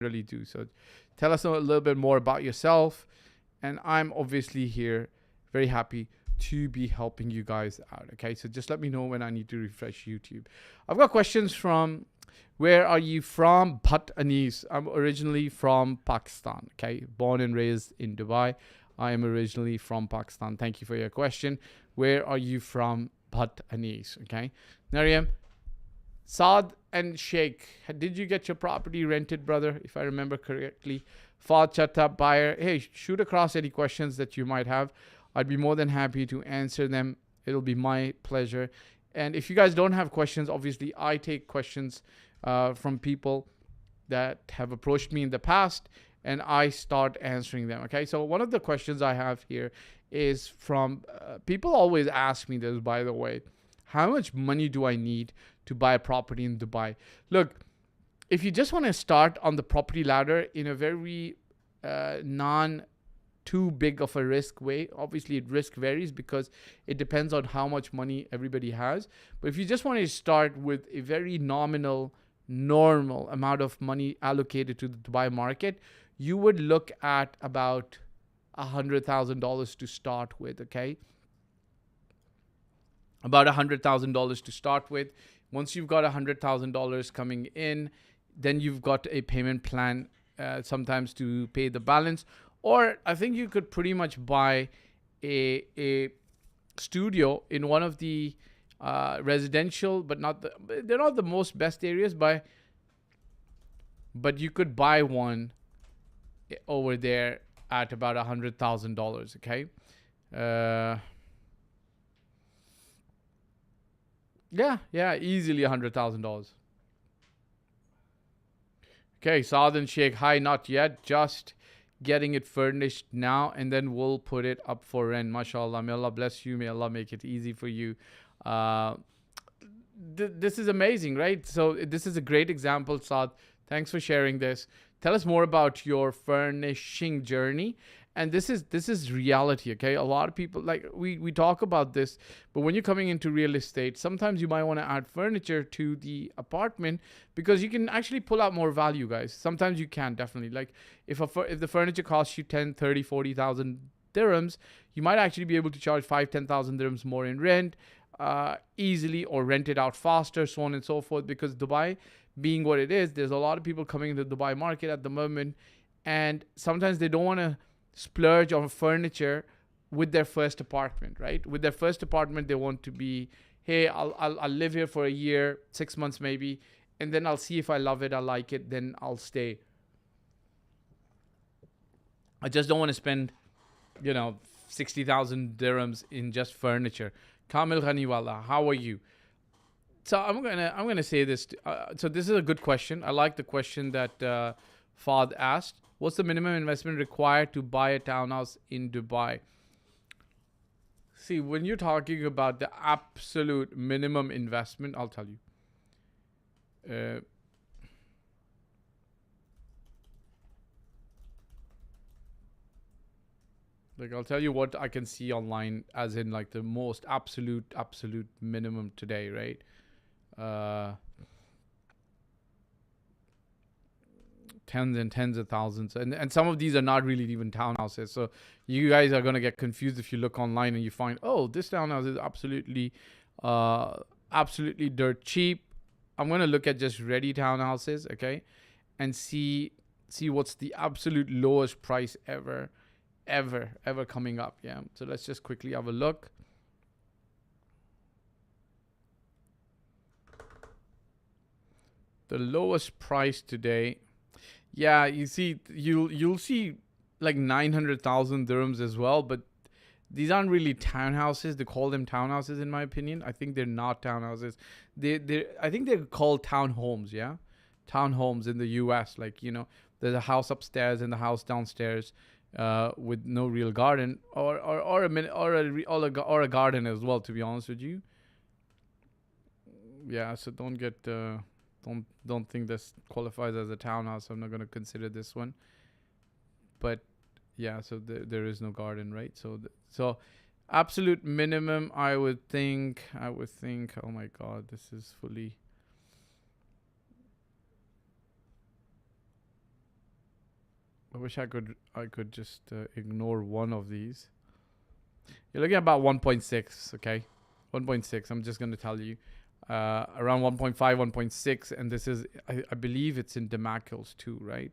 really do. So tell us a little bit more about yourself. And I'm obviously here, very happy to be helping you guys out. Okay, so just let me know when I need to refresh YouTube. I've got questions from, where are you from? Bhat Anis. I'm originally from Pakistan. Okay, born and raised in Dubai. I am originally from Pakistan. Thank you for your question. Where are you from? Bhat Anis. Okay, Nariam, Saad and Sheikh, did you get your property rented, brother? If I remember correctly. Fahd Chatta buyer. Hey, shoot across any questions that you might have. I'd be more than happy to answer them. It'll be my pleasure. And if you guys don't have questions, obviously I take questions from people that have approached me in the past, and I start answering them. Okay, so one of the questions I have here is from people always ask me this, by the way. How much money do I need to buy a property in Dubai? Look, if you just want to start on the property ladder in a very non too big of a risk way, obviously risk varies because it depends on how much money everybody has. But if you just want to start with a very nominal, normal amount of money allocated to the Dubai market, you would look at about $100,000 to start with. Okay, about $100,000 to start with. Once you've got $100,000 coming in, then you've got a payment plan sometimes to pay the balance. Or I think you could pretty much buy a studio in one of the residential, but they're not the most best areas, but you could buy one over there at about $100,000. Okay. Yeah, easily $100,000. Okay, Saad and Sheikh, hi, not yet, just getting it furnished now, and then we'll put it up for rent. MashaAllah, may Allah bless you, may Allah make it easy for you. This is amazing, right? So this is a great example, Saad. Thanks for sharing this. Tell us more about your furnishing journey. And this is reality, okay? A lot of people, like we talk about this, but when you're coming into real estate, sometimes you might want to add furniture to the apartment because you can actually pull out more value, guys. Sometimes you can, definitely. Like if the furniture costs you 10, 30, 40,000 dirhams, you might actually be able to charge 5, 10,000 dirhams more in rent easily, or rent it out faster, so on and so forth. Because Dubai being what it is, there's a lot of people coming into the Dubai market at the moment, and sometimes they don't want to splurge on furniture with their first apartment, right? With their first apartment, they want to be, hey, I'll live here for a year, 6 months maybe, and then I'll see if I love it, I like it, then I'll stay. I just don't want to spend, 60,000 dirhams in just furniture. Kamil Ghaniwala, how are you? So I'm gonna say this. So this is a good question. I like the question that Fahd asked. What's the minimum investment required to buy a townhouse in Dubai? See, when you're talking about the absolute minimum investment, I'll tell you. Like, I'll tell you what I can see online, as in like the most absolute minimum today, right? Tens and tens of thousands, and some of these are not really even townhouses. So you guys are gonna get confused if you look online and you find, oh, this townhouse is absolutely dirt cheap. I'm gonna look at just ready townhouses, okay, and see what's the absolute lowest price ever coming up. Yeah, so let's just quickly have a look. The lowest price today, yeah, you see, you'll see like 900,000 dirhams as well, but these aren't really townhouses. They call them townhouses, in my opinion. I think they're not townhouses. I think they're called townhomes. Yeah, townhomes in the U.S. Like, there's a house upstairs and the house downstairs, with no real garden, or a garden as well. To be honest with you. Yeah, so don't get don't think this qualifies as a townhouse. I'm not going to consider this one. But yeah, so there is no garden, right? So absolute minimum, I would think, oh my God, this is fully. wish I could just ignore one of these. You're looking at about 1.6, okay? 1.6, I'm just going to tell you. Around 1.5, 1.6, and this is, I believe it's in Demacles too, right?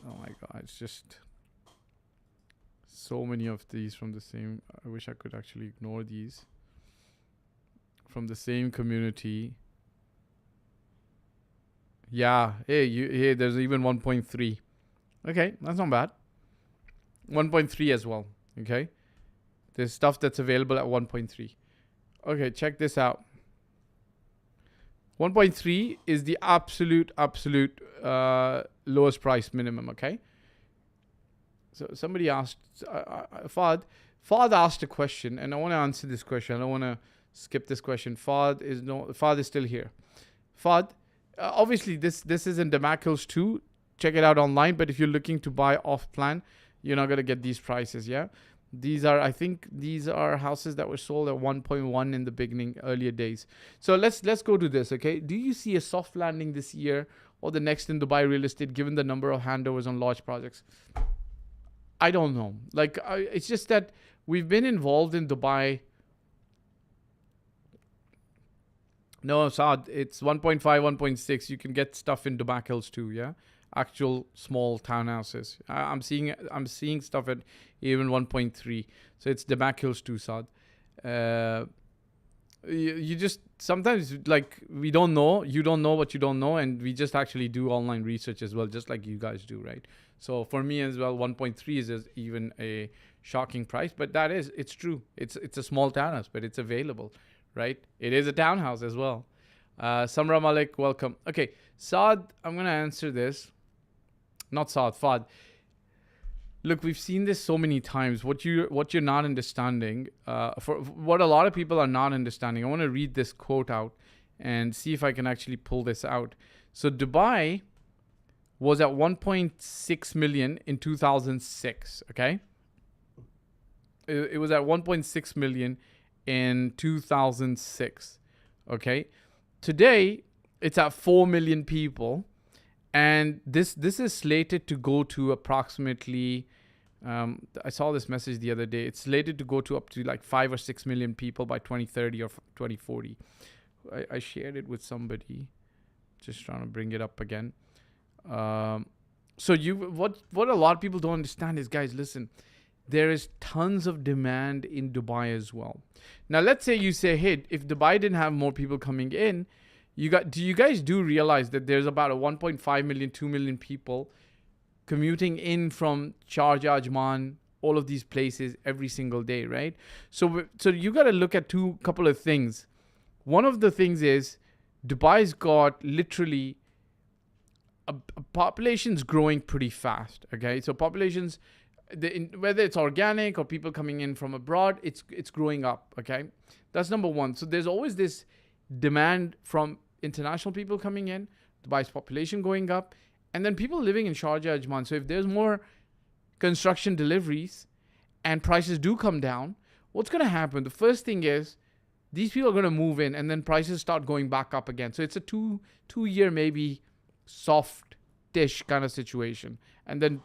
Oh my God, it's just so many of these from the same. I wish I could actually ignore these. From the same community. Yeah, hey, there's even 1.3. Okay, that's not bad. 1.3 as well, okay? There's stuff that's available at 1.3. Okay, check this out. 1.3 is the absolute lowest price minimum, okay? So somebody asked, Fahd asked a question, and I want to answer this question. I don't want to skip this question. Fahd is still here. Fahd, obviously this is in Demacles too. Check it out online, but if you're looking to buy off plan, you're not going to get these prices, yeah? I think these are houses that were sold at 1.1 in the beginning, earlier days. So let's go to this, okay? Do you see a soft landing this year or the next in Dubai real estate, given the number of handovers on large projects? I don't know. Like, it's just that we've been involved in Dubai. No, Saad, it's 1.5, 1.6. You can get stuff in Dubai Hills too, yeah? Actual small townhouses. I'm seeing stuff at even 1.3. So it's Dubai Hills too, Saad. You just sometimes, like, we don't know. You don't know what you don't know, and we just actually do online research as well, just like you guys do, right? So for me as well, 1.3 is even a shocking price, but it's true. It's a small townhouse, but it's available, right? It is a townhouse as well. Samra Malik, welcome. Okay, Saad, I'm gonna answer this. Not Saad, Fahd. Look, we've seen this so many times. What you're not understanding, for what a lot of people are not understanding. I want to read this quote out and see if I can actually pull this out. So Dubai was at 1.6 million in 2006. Okay, it was at 1.6 million in 2006. Okay, today it's at 4 million people. And this is slated to go to approximately, I saw this message the other day. It's slated to go to up to like 5 or 6 million people by 2030 or 2040. I shared it with somebody. Just trying to bring it up again. So what a lot of people don't understand is, guys, listen, there is tons of demand in Dubai as well. Now, let's say you say, hey, if Dubai didn't have more people coming in, do you guys realize that there's about a 1.5 million, 2 million people commuting in from Sharjah, Ajman, all of these places every single day, right? So you got to look at couple of things. One of the things is Dubai's got literally a population's growing pretty fast, okay? So populations, whether it's organic or people coming in from abroad, it's growing up, okay? That's number one. So there's always this demand from international people coming in, Dubai's population going up, and then people living in Sharjah, Ajman. So if there's more construction deliveries and prices do come down, what's going to happen? The first thing is these people are going to move in, and then prices start going back up again. So it's a two-year maybe soft-ish kind of situation, and then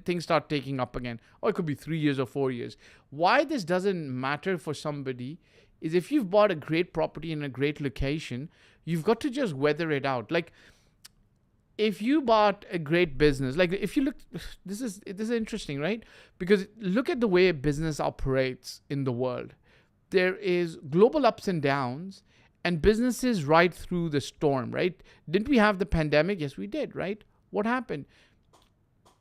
things start taking up again. Or it could be 3 years or 4 years. Why this doesn't matter for somebody is if you've bought a great property in a great location, you've got to just weather it out. Like, if you bought a great business, like if you look, this is interesting, right? Because look at the way business operates in the world. There is global ups and downs, and businesses ride through the storm, right? Didn't we have the pandemic? Yes, we did, right? What happened?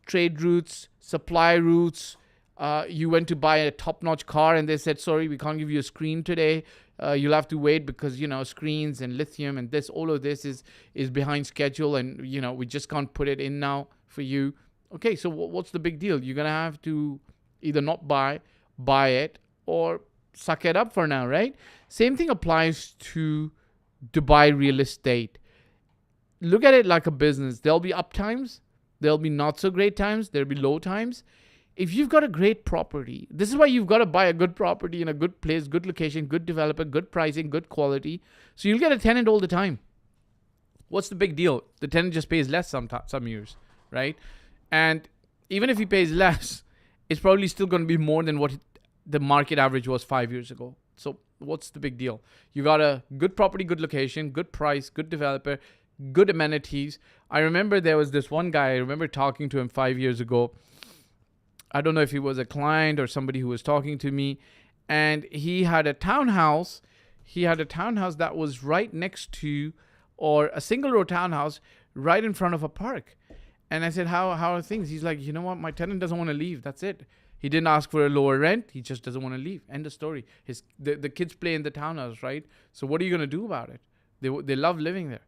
Trade routes, supply routes. You went to buy a top-notch car and they said, sorry, we can't give you a screen today. You'll have to wait because, screens and lithium and all of this is behind schedule, and, we just can't put it in now for you. Okay, so what's the big deal? You're going to have to either not buy it, or suck it up for now, right? Same thing applies to Dubai real estate. Look at it like a business. There'll be up times. There'll be not so great times. There'll be low times. If you've got a great property, this is why you've got to buy a good property in a good place, good location, good developer, good pricing, good quality. So you'll get a tenant all the time. What's the big deal? The tenant just pays less some years, right? And even if he pays less, it's probably still going to be more than what the market average was 5 years ago. So what's the big deal? You got a good property, good location, good price, good developer, good amenities. I remember there was this one guy, I remember talking to him 5 years ago. I don't know if he was a client or somebody who was talking to me. And he had a townhouse. He had a townhouse that was right next to, or a single row townhouse right in front of a park. And I said, how are things? He's like, you know what? My tenant doesn't want to leave. That's it. He didn't ask for a lower rent. He just doesn't want to leave. End of story. The kids play in the townhouse, right? So what are you going to do about it? They love living there.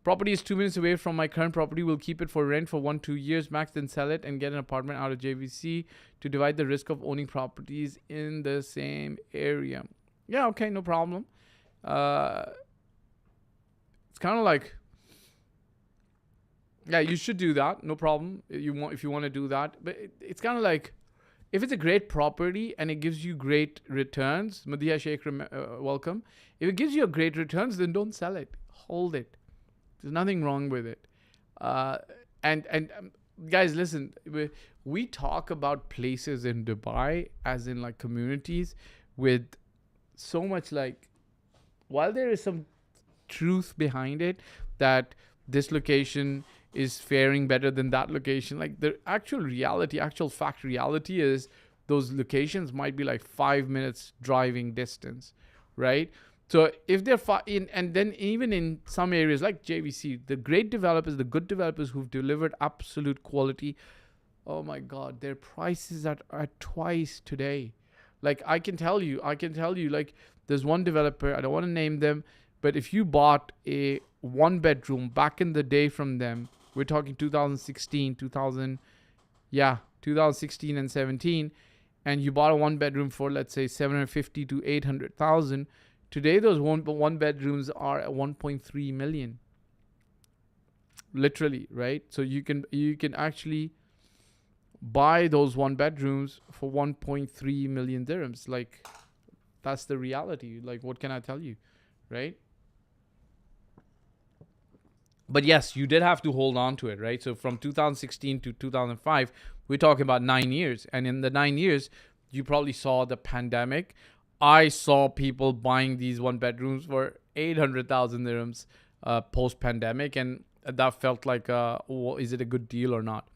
Property is 2 minutes away from my current property. We'll keep it for rent for 1-2 years max, then sell it and get an apartment out of JVC to divide the risk of owning properties in the same area. Yeah, okay, no problem. It's kind of like, yeah, you should do that. No problem. If you want to do that. But it's kind of like, if it's a great property and it gives you great returns, Madhiya Sheikh, welcome. If it gives you a great returns, then don't sell it. Hold it. There's nothing wrong with it. Guys, listen, we talk about places in Dubai as in like communities with so much like, while there is some truth behind it, that this location is faring better than that location, like the actual fact reality is those locations might be like 5 minutes driving distance, right? So if they're and then even in some areas like JVC, the great developers, the good developers who've delivered absolute quality, oh my God, their prices are twice today. Like I can tell you, like there's one developer, I don't want to name them, but if you bought a 1-bedroom back in the day from them, we're talking 2016 and 17, and you bought a 1-bedroom for, let's say, 750 to 800,000. Today, those one bedrooms are at 1.3 million. Literally, right? So you can actually buy those 1 bedrooms for 1.3 million dirhams. Like, that's the reality. Like, what can I tell you, right? But yes, you did have to hold on to it, right? So from 2016 to 2005, we're talking about 9 years. And in the 9 years, you probably saw the pandemic. I saw people buying these 1 bedrooms for 800,000 dirhams post-pandemic. And that felt like, is it a good deal or not?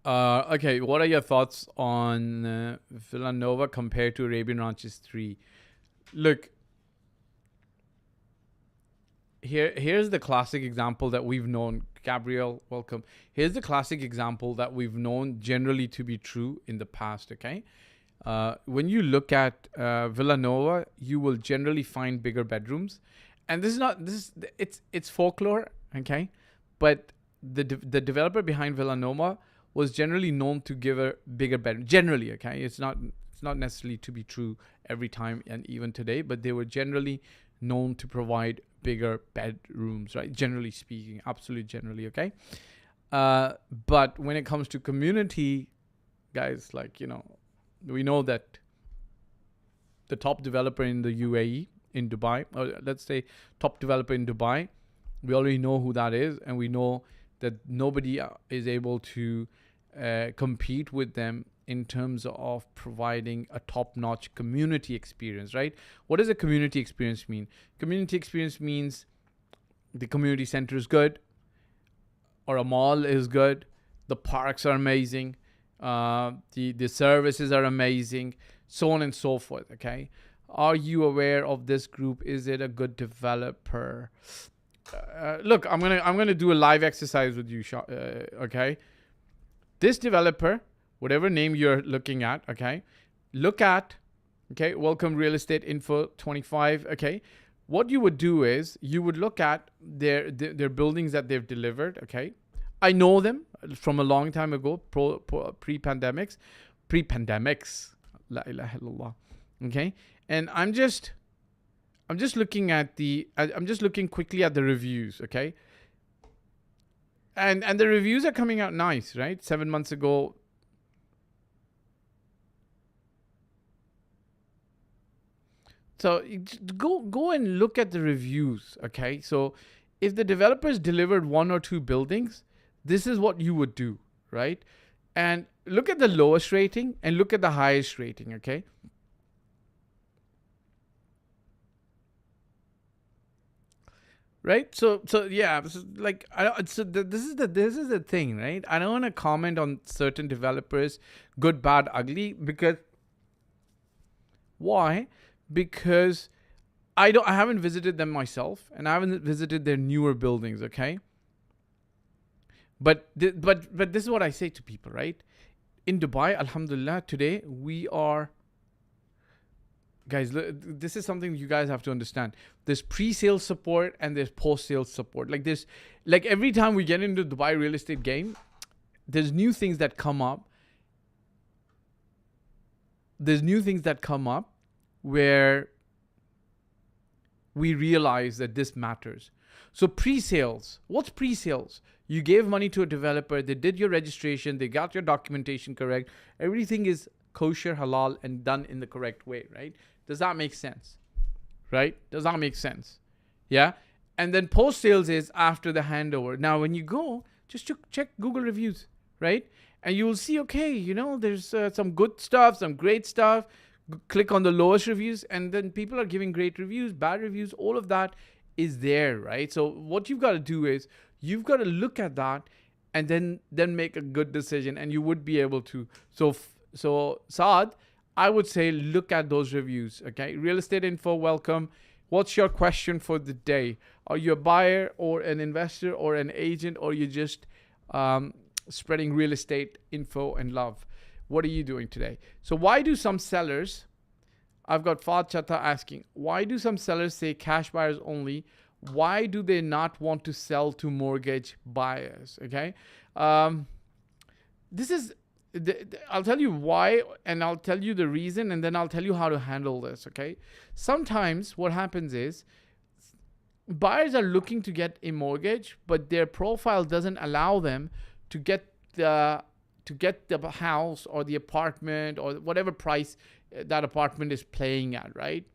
Okay, what are your thoughts on Villanova compared to Arabian Ranches 3? Look, here's the classic example that we've known. Gabriel, welcome. Here's the classic example that we've known generally to be true in the past, okay? When you look at Villanova, you will generally find bigger bedrooms. And it's folklore, okay? But the developer behind Villanova was generally known to give a bigger bedroom. Generally, okay? It's not necessarily to be true every time and even today, but they were generally known to provide bigger bedrooms, right? Generally speaking, absolutely generally, okay? But when it comes to community, guys, like, we know that the top developer in the UAE, in Dubai, or let's say top developer in Dubai, we already know who that is, and we know that nobody is able to compete with them in terms of providing a top-notch community experience, right? What does a community experience mean? Community experience means the community center is good, or a mall is good, the parks are amazing, the services are amazing, so on and so forth, okay? Are you aware of this group? Is it a good developer? Look, I'm gonna do a live exercise with you, okay? This developer, whatever name you're looking at, okay, look at, okay, welcome real estate info 25, okay. What you would do is you would look at their buildings that they've delivered, okay. I know them from a long time ago, pre-pandemics, la ilaha illallah, okay. And I'm just looking quickly at the reviews, okay. And the reviews are coming out nice, right? 7 months ago, So go and look at the reviews. Okay, so if the developers delivered 1 or 2 buildings, this is what you would do, right? And look at the lowest rating and look at the highest rating. Okay. Right. So yeah. So like this is the thing, right? I don't want to comment on certain developers, good, bad, ugly, because why? Because I haven't visited them myself, and I haven't visited their newer buildings. Okay. But this is what I say to people, right? In Dubai, Alhamdulillah, today we are, guys, this is something you guys have to understand. There's pre-sale support and there's post-sale support. Like this, like every time we get into the Dubai real estate game, there's new things that come up. There's new things that come up where we realize that this matters. So pre-sales, what's pre-sales? You gave money to a developer, they did your registration, they got your documentation correct. Everything is kosher, halal, and done in the correct way, right? Does that make sense? Right? Does that make sense? Yeah. And then post sales is after the handover. Now, when you go, just check Google reviews, right? And you will see, okay, there's some good stuff, some great stuff. Click on the lowest reviews, and then people are giving great reviews, bad reviews, all of that is there, right? So what you've got to do is you've got to look at that and then make a good decision, and you would be able to. So Saad, I would say look at those reviews. Okay, Real Estate Info, welcome. What's your question for the day? Are you a buyer or an investor or an agent, or you just spreading real estate info and love? What are you doing today? So why do some sellers, I've got Fahd Chatta asking, why do some sellers say cash buyers only? Why do they not want to sell to mortgage buyers? Okay. This is, I'll tell you why, and I'll tell you the reason, and then I'll tell you how to handle this. Okay. Sometimes what happens is buyers are looking to get a mortgage, but their profile doesn't allow them to get the house or the apartment or whatever price that apartment is playing at, right?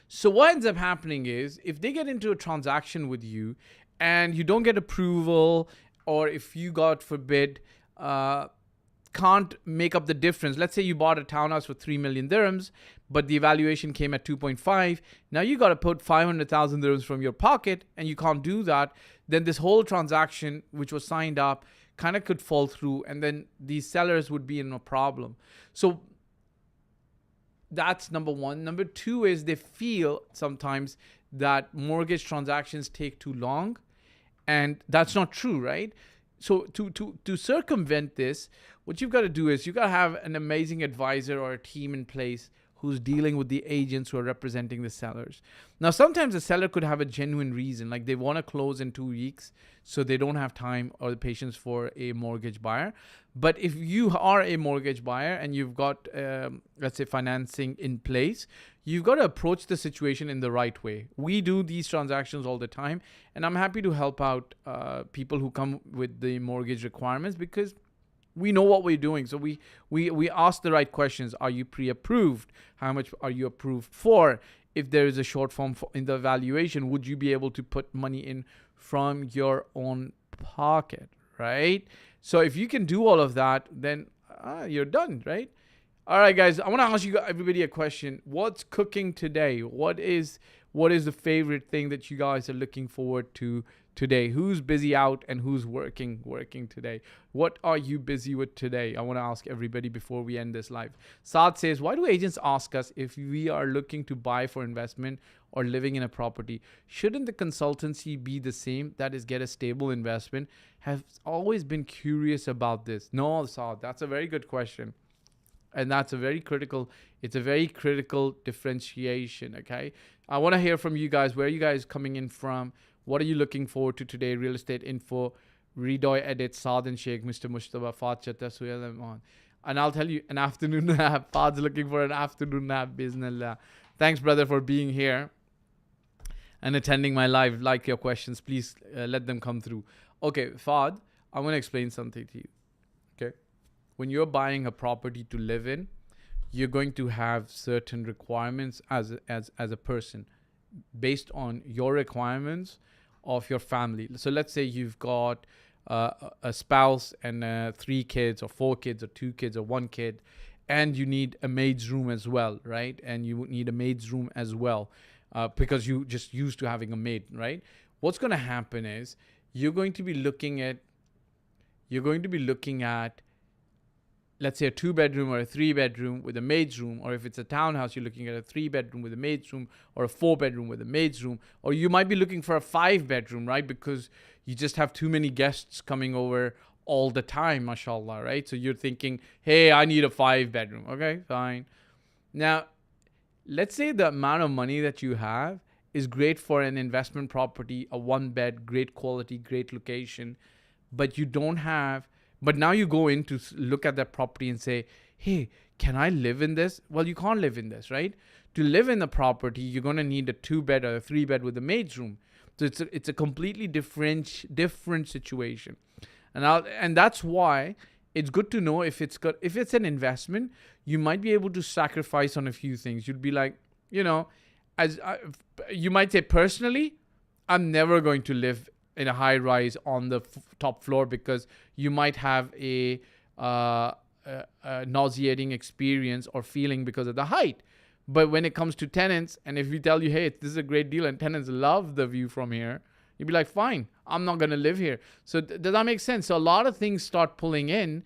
So what ends up happening is if they get into a transaction with you and you don't get approval, or if you, God forbid, can't make up the difference. Let's say you bought a townhouse for 3 million dirhams, but the evaluation came at 2.5. Now you got to put 500,000 dirhams from your pocket, and you can't do that. Then this whole transaction, which was signed up, kind of could fall through, and then these sellers would be in a problem. So that's number one. Number two is they feel sometimes that mortgage transactions take too long, and that's not true, right? So to circumvent this, what you've got to do is you've got to have an amazing advisor or a team in place who's dealing with the agents who are representing the sellers. Now, sometimes the seller could have a genuine reason, like they want to close in 2 weeks, so they don't have time or the patience for a mortgage buyer. But if you are a mortgage buyer and you've got, let's say, financing in place, you've got to approach the situation in the right way. We do these transactions all the time, and I'm happy to help out people who come with the mortgage requirements, because we know what we're doing. So we ask the right questions. Are you pre-approved? How much are you approved for? If there is a short form in the evaluation, would you be able to put money in from your own pocket, right? So if you can do all of that, then you're done, right? All right, guys, I want to ask you everybody a question. What's cooking today? What is the favorite thing that you guys are looking forward to today? Who's busy out and who's working today? What are you busy with today? I want to ask everybody before we end this live. Saad says, why do agents ask us if we are looking to buy for investment or living in a property? Shouldn't the consultancy be the same? That is, get a stable investment. Have always been curious about this. No, Saad, that's a very good question. And it's a very critical differentiation, okay? I want to hear from you guys. Where are you guys coming in from? What are you looking forward to today? Real Estate Info, Redoy Edit, Saad and Sheikh, Mr. Mustafa, Fahd Chatta, Suhail Iman. And I'll tell you, an afternoon nap. Fahad's looking for an afternoon nap, Bismillah. Thanks, brother, for being here and attending my live. Like your questions, please let them come through. Okay, Fahd, I want to explain something to you, okay? When you're buying a property to live in, you're going to have certain requirements as a person based on your requirements of your family. So let's say you've got a spouse and 3 kids or 4 kids or 2 kids or 1 kid, and you need a maid's room as well, right? And you need a maid's room as well because you just used to having a maid, right? What's going to happen is you're going to be looking at let's say a 2-bedroom or a 3-bedroom with a maid's room, or if it's a townhouse, you're looking at a 3-bedroom with a maid's room, or a 4-bedroom with a maid's room, or you might be looking for a 5-bedroom, right? Because you just have too many guests coming over all the time, mashallah, right? So you're thinking, hey, I need a 5-bedroom. Okay, fine. Now, let's say the amount of money that you have is great for an investment property, a 1-bed, great quality, great location, but you don't have. But now you go in to look at that property and say, hey, can I live in this? Well, you can't live in this, right? To live in the property, you're going to need a 2-bed or a 3-bed with a maid's room. So it's a completely different situation. And that's why it's good to know if it's an investment, you might be able to sacrifice on a few things. You'd be like, you might say, personally, I'm never going to live in a high rise on the top floor because you might have a nauseating experience or feeling because of the height. But when it comes to tenants, and if we tell you, hey, this is a great deal and tenants love the view from here, you'd be like, fine, I'm not going to live here. So does that make sense? So a lot of things start pulling in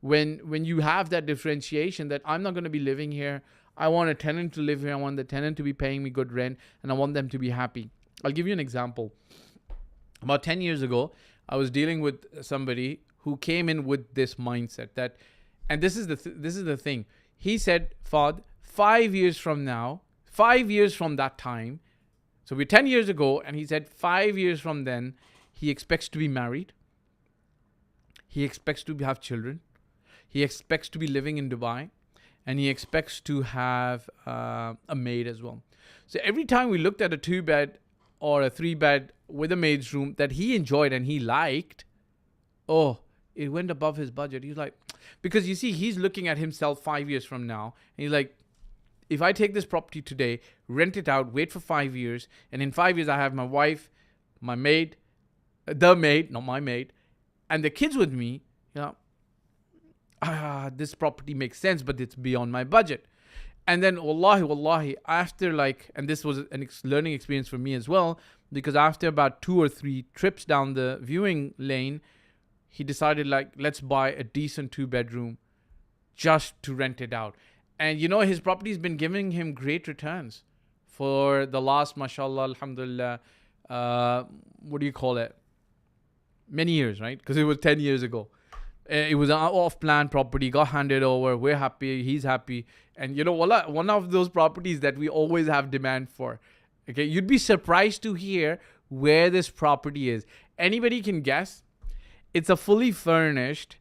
when you have that differentiation that I'm not going to be living here. I want a tenant to live here. I want the tenant to be paying me good rent, and I want them to be happy. I'll give you an example. About 10 years ago, I was dealing with somebody who came in with this mindset that, and this is the thing. He said, Fahd, 5 years from now, 5 years from that time, so we're 10 years ago, and he said 5 years from then, he expects to be married. He expects to have children. He expects to be living in Dubai, and he expects to have a maid as well. So every time we looked at a 2-bed or a 3-bed with a maid's room that he enjoyed and he liked, it went above his budget. He's like, because you see, he's looking at himself 5 years from now, and he's like, if I take this property today, rent it out, wait for 5 years, and in 5 years I have my wife, my maid, the maid, not my maid, and the kids with me, this property makes sense, but it's beyond my budget. And then, wallahi, after and this was an learning experience for me as well, because after about 2 or 3 trips down the viewing lane, he decided let's buy a decent 2-bedroom just to rent it out. And his property's been giving him great returns for the last, mashallah, alhamdulillah, what do you call it? Many years, right? Because it was 10 years ago. It was an off-plan property, got handed over. We're happy. He's happy. And wallah, one of those properties that we always have demand for. Okay, you'd be surprised to hear where this property is. Anybody can guess? It's a fully furnished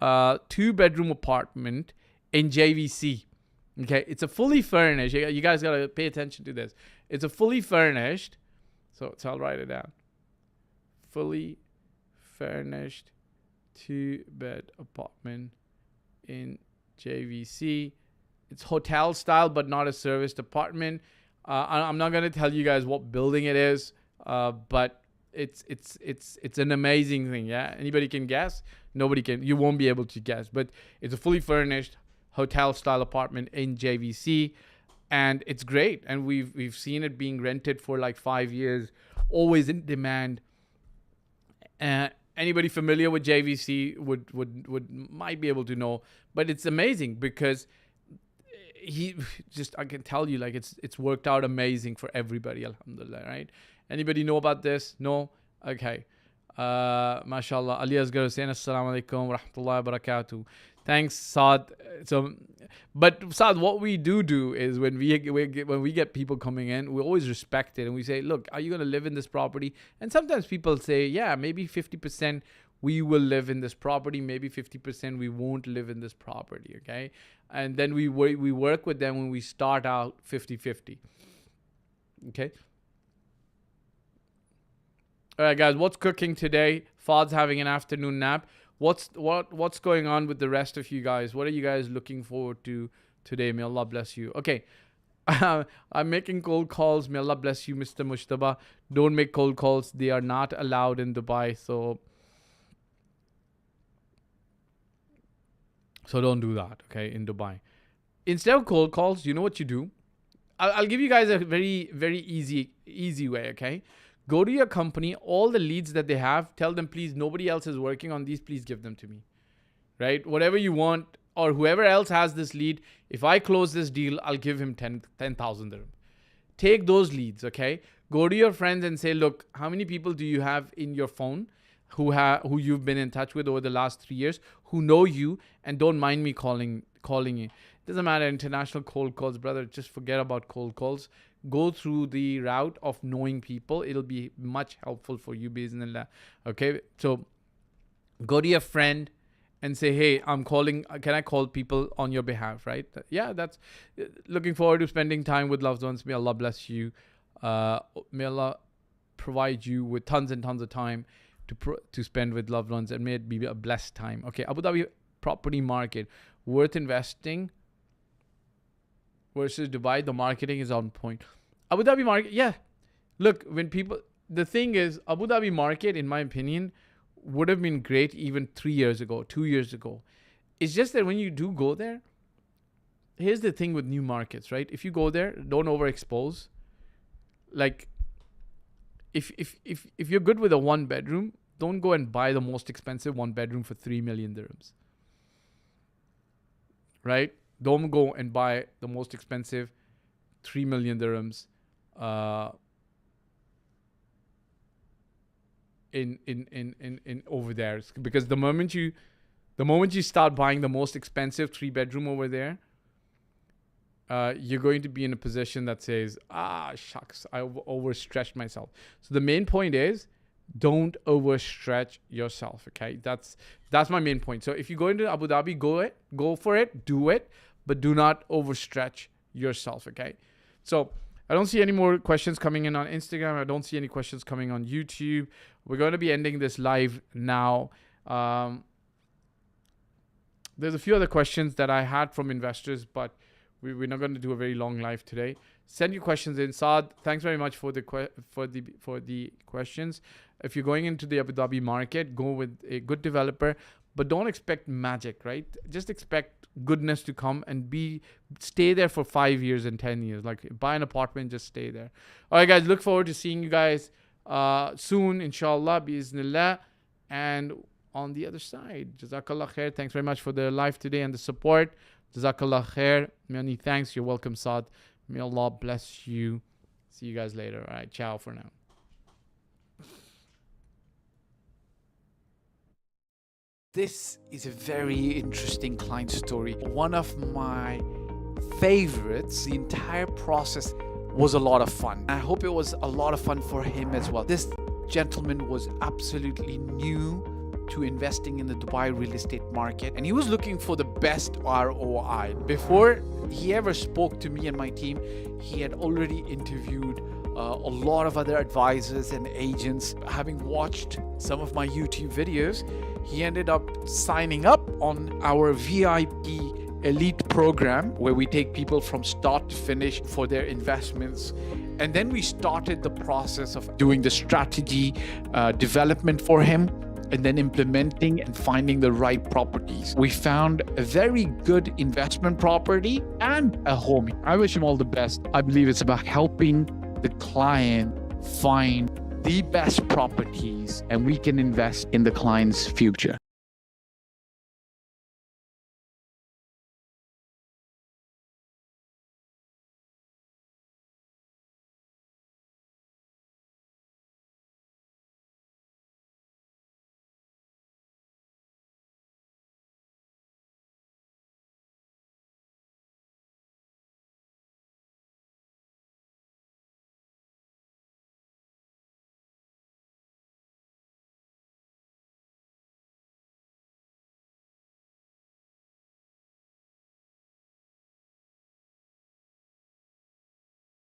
2-bedroom apartment in JVC. Okay, it's a fully furnished. You guys got to pay attention to this. It's a fully furnished. So I'll write it down. Fully furnished 2-bed apartment in JVC. It's hotel style, but not a serviced apartment. I'm not going to tell you guys what building it is, but it's an amazing thing. Yeah, anybody can guess. Nobody can. You won't be able to guess. But it's a fully furnished hotel style apartment in JVC, and it's great. And we've seen it being rented for 5 years, always in demand. Anybody familiar with JVC might be able to know, but it's amazing because I can tell you it's worked out amazing for everybody, alhamdulillah, right? Anybody know about this? No? Okay. MashaAllah. Ali Asghar saying assalamu alaikum wa rahmatullahi wa barakatuh. Thanks, Saad. But Saad, what we do is when we get people coming in, we always respect it and we say, look, are you going to live in this property? And sometimes people say, yeah, maybe 50% we will live in this property, maybe 50% we won't live in this property, okay? And then we work with them when we start out 50-50, okay? All right, guys, what's cooking today? Fahd's having an afternoon nap. What's going on with the rest of you guys? What are you guys looking forward to today. May Allah bless you. Okay. I'm making cold calls. May Allah bless you, Mr. Mushtaba. Don't make cold calls. They are not allowed in Dubai. So don't do that, okay, in Dubai. Instead of cold calls, you know what you do? I'll give you guys a very, very easy way, okay? Go to your company, all the leads that they have, tell them, please, nobody else is working on these, please give them to me, right? Whatever you want, or whoever else has this lead, if I close this deal, I'll give him 10,000 dirham. Take those leads, okay? Go to your friends and say, look, how many people do you have in your phone who you've been in touch with over the last 3 years, who know you and don't mind me calling you? Doesn't matter, international cold calls, brother. Just forget about cold calls. Go through the route of knowing people. It'll be much helpful for you, bismillah. Okay, so go to your friend and say, hey, I'm calling. Can I call people on your behalf, right? Yeah, that's looking forward to spending time with loved ones. May Allah bless you. May Allah provide you with tons and tons of time to spend with loved ones, and may it be a blessed time. Okay, Abu Dhabi property market, worth investing versus Dubai. The marketing is on point. Abu Dhabi market, yeah. Look, the thing is, Abu Dhabi market, in my opinion, would have been great even 3 years ago, 2 years ago. It's just that when you do go there, here's the thing with new markets, right? If you go there, don't overexpose. Like, if you're good with a 1 bedroom, don't go and buy the most expensive 1 bedroom for 3 million dirhams. Right? Don't go and buy the most expensive 3 million dirhams in over there, because the moment you start buying the most expensive 3-bedroom over there, you're going to be in a position that says, shucks, I overstretched myself. So the main point is, don't overstretch yourself. Okay, that's my main point. So if you go into Abu Dhabi, go for it, do it, but do not overstretch yourself. Okay, so I don't see any more questions coming in on Instagram. I don't see any questions coming on YouTube. We're going to be ending this live now. There's a few other questions that I had from investors, but we're not going to do a very long live today. Send your questions in. Saad, thanks very much for the questions. If you're going into the Abu Dhabi market, go with a good developer, but don't expect magic, right? Just expect goodness to come and stay there for 5 years and 10 years. Like, buy an apartment, just stay there. All right, guys, look forward to seeing you guys soon, inshallah, biiznillah. And on the other side, Jazakallah khair. Thanks very much for the live today and the support. Jazakallah khair. Many thanks. You're welcome, Saad. May Allah bless you. See you guys later. All right, ciao for now. This is a very interesting client story. One of my favorites. The entire process was a lot of fun. I hope it was a lot of fun for him as well. This gentleman was absolutely new to investing in the Dubai real estate market, and he was looking for the best ROI. Before he ever spoke to me and my team, he had already interviewed a lot of other advisors and agents. Having watched some of my YouTube videos, he ended up signing up on our VIP elite program, where we take people from start to finish for their investments. And then we started the process of doing the strategy development for him, and then implementing and finding the right properties. We found a very good investment property and a home. I wish him all the best. I believe it's about helping the client find the best properties, and we can invest in the client's future.